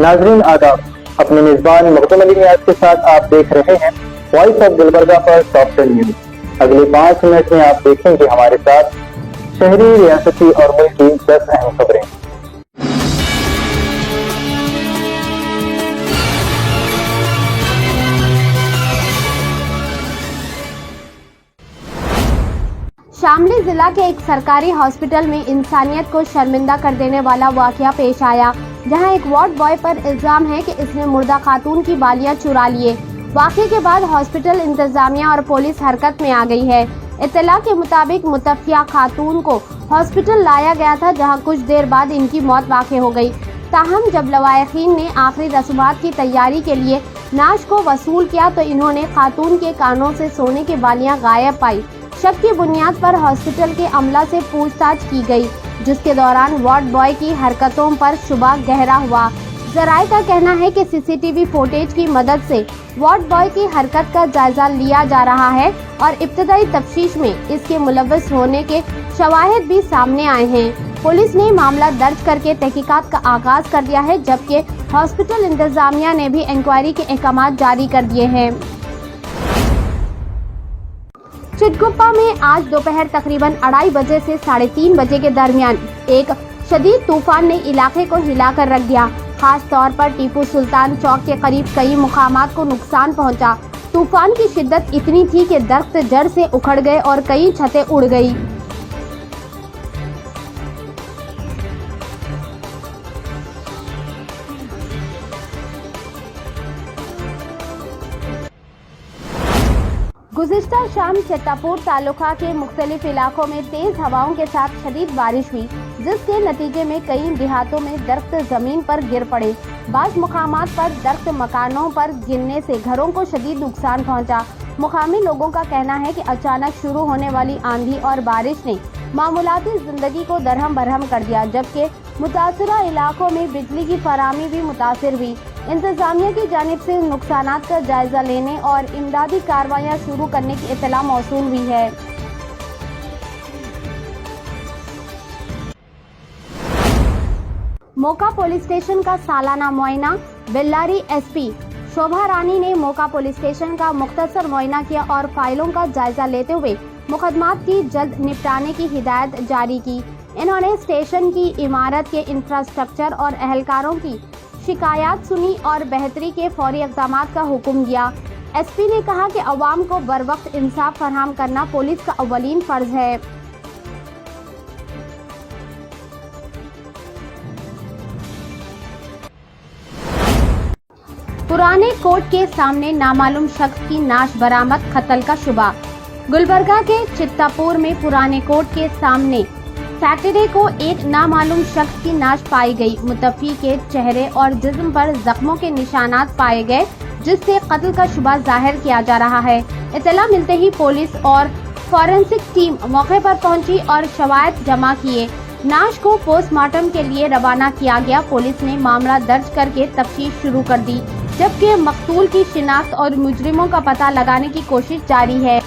ناظرین آداب، اپنے میزبان مخدوم علی نیاز کے ساتھ آپ دیکھ رہے ہیں وائس آف گلبرگہ پر ٹاپ 10 نیوز۔ اگلے 5 منٹ میں آپ دیکھیں گے ہمارے ساتھ شہری، ریاستی اور ملک کی 10 اہم خبریں۔ شاملی ضلع کے ایک سرکاری ہاسپٹل میں انسانیت کو شرمندہ کر دینے والا واقعہ پیش آیا، جہاں ایک وارڈ بوائے پر الزام ہے کہ اس نے مردہ خاتون کی بالیاں چرا لیے۔ واقعے کے بعد ہاسپٹل انتظامیہ اور پولیس حرکت میں آ گئی ہے۔ اطلاع کے مطابق متوفیہ خاتون کو ہاسپٹل لایا گیا تھا، جہاں کچھ دیر بعد ان کی موت واقع ہو گئی۔ تاہم جب لواحقین نے آخری رسومات کی تیاری کے لیے نعش کو وصول کیا تو انہوں نے خاتون کے کانوں سے سونے کی بالیاں غائب پائی۔ شک کی بنیاد پر ہاسپٹل کے عملہ سے پوچھ تاچھ کی گئی، جس کے دوران وارڈ بوائے کی حرکتوں پر شبہ گہرا ہوا۔ ذرائع کا کہنا ہے کہ سی سی ٹی وی فوٹیج کی مدد سے وارڈ بوائے کی حرکت کا جائزہ لیا جا رہا ہے اور ابتدائی تفتیش میں اس کے ملوث ہونے کے شواہد بھی سامنے آئے ہیں۔ پولیس نے معاملہ درج کر کے تحقیقات کا آغاز کر دیا ہے، جبکہ ہاسپٹل انتظامیہ نے بھی انکوائری کے احکامات جاری کر دیے ہیں۔ چٹگپا میں آج دوپہر تقریباً 2:30 بجے سے 3:30 بجے کے درمیان ایک شدید طوفان نے علاقے کو ہلا کر رکھ دیا۔ خاص طور پر ٹیپو سلطان چوک کے قریب کئی مقامات کو نقصان پہنچا۔ طوفان کی شدت اتنی تھی کہ درخت جڑ سے اکھڑ گئے اور کئی چھتیں اڑ گئی۔ گزشتہ شام چتاپور تعلقہ کے مختلف علاقوں میں تیز ہواؤں کے ساتھ شدید بارش ہوئی، جس کے نتیجے میں کئی دیہاتوں میں درخت زمین پر گر پڑے۔ بعض مقامات پر درخت مکانوں پر گرنے سے گھروں کو شدید نقصان پہنچا۔ مقامی لوگوں کا کہنا ہے کہ اچانک شروع ہونے والی آندھی اور بارش نے معمولاتی زندگی کو درہم برہم کر دیا، جبکہ متاثرہ علاقوں میں بجلی کی فراہمی بھی متاثر ہوئی۔ انتظامیہ کی جانب سے نقصانات کا جائزہ لینے اور امدادی کارروائیاں شروع کرنے کی اطلاع موصول ہوئی ہے۔ موکا پولیس اسٹیشن کا سالانہ معائنہ۔ بیلاری ایس پی شوبھا رانی نے موکا پولیس اسٹیشن کا مختصر معائنہ کیا اور فائلوں کا جائزہ لیتے ہوئے مقدمات کی جلد نپٹانے کی ہدایت جاری کی۔ انہوں نے اسٹیشن کی عمارت کے انفراسٹرکچر اور اہلکاروں کی شکایات سنی اور بہتری کے فوری اقدامات کا حکم دیا۔ ایس پی نے کہا کہ عوام کو بروقت انصاف فراہم کرنا پولیس کا اولین فرض ہے۔ پرانے کوٹ کے سامنے نامعلوم شخص کی نعش برآمد، قتل کا شبہ۔ گلبرگہ کے چتاپور میں پرانے کوٹ کے سامنے سیٹرڈے کو ایک نامعلوم شخص کی نعش پائی گئی۔ متوفی کے چہرے اور جسم پر زخموں کے نشانات پائے گئے، جس سے قتل کا شبہ ظاہر کیا جا رہا ہے۔ اطلاع ملتے ہی پولیس اور فورینسک ٹیم موقع پر پہنچی اور شواہد جمع کیے۔ نعش کو پوسٹ مارٹم کے لیے روانہ کیا گیا۔ پولیس نے معاملہ درج کر کے تفتیش شروع کر دی، جبکہ مقتول کی شناخت اور مجرموں کا پتہ لگانے کی کوشش جاری ہے۔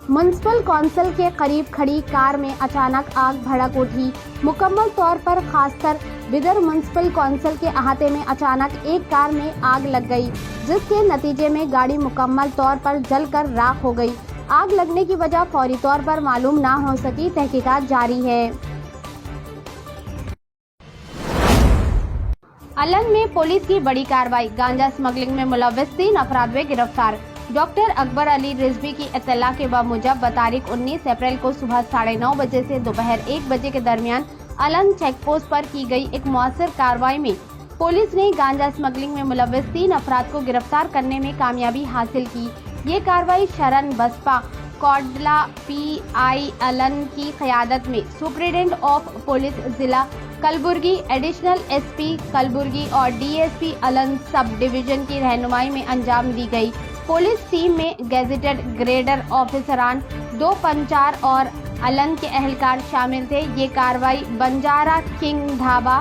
میونسپل کونسل کے قریب کھڑی کار میں اچانک آگ بھڑک اٹھی۔ مکمل طور پر خاص کر بدر میونسپل کونسل کے احاطے میں اچانک ایک کار میں آگ لگ گئی، جس کے نتیجے میں گاڑی مکمل طور پر جل کر راکھ ہو گئی۔ آگ لگنے کی وجہ فوری طور پر معلوم نہ ہو سکی، تحقیقات جاری ہے۔ الن میں پولیس کی بڑی کارروائی، گانجا اسمگلنگ میں ملوث 3 افراد ہوئے گرفتار۔ ڈاکٹر اکبر علی رضوی کی اطلاع کے بموجب بتاریخ 19 اپریل کو صبح 9:30 بجے سے دوپہر 1 بجے کے درمیان الن چیک پوسٹ پر کی گئی ایک مؤثر کارروائی میں پولیس نے گانجا اسمگلنگ میں ملوث 3 افراد کو گرفتار کرنے میں کامیابی حاصل کی۔ یہ کارروائی شرن بسپا کوڈلا پی آئی الن کی قیادت میں سپرنٹنڈنٹ آف پولیس ضلع Kalaburagi, additional S P Kalaburagi اور D S P Aland sub division کی رہنمائی میں انجام دی گئی۔ پولیس ٹیم میں گیزیٹڈ گریڈر آفیسران، 2 پنچار اور الن کے اہلکار شامل تھے۔ یہ کارروائی بنجارہ کنگ ڈھابہ،